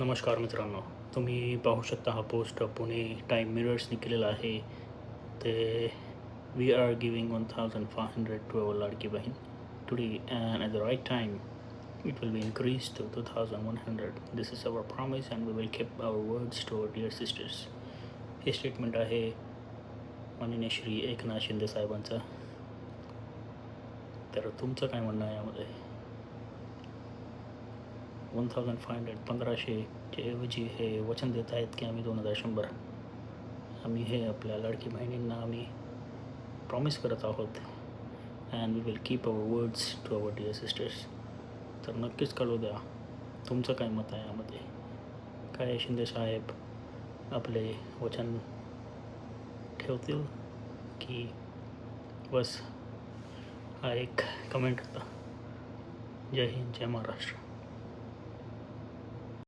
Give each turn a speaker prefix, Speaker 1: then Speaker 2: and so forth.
Speaker 1: नमस्कार मित्रांनो, तुम्ही पाहू शकता हा पोस्ट पुणे टाईम मिरर्सने केलेला आहे. ते we are giving 1500 to our Ladki Bahin today and at the right time it will be increase to 2100. This is our promise and we will keep our words to our dear sisters. हे statement आहे माननीय श्री एकनाथ शिंदे साहेबांचं. तर तुमचं काय म्हणणं आहे यामध्ये? 1500 1500च्या ऐवजी हे वचन देत आहेत की आम्ही 2100 आम्ही हे आपल्या लाडकी बहिणींना आम्ही प्रॉमिस करत आहोत. And we will keep our words to our dear sisters. तर नक्कीच कळू द्या तुमचं काय मत आहे यामध्ये. काय शिंदे साहेब आपले वचन ठेवतील की बस हा एक कमेंट होता. जय हिंद, जय महाराष्ट्र.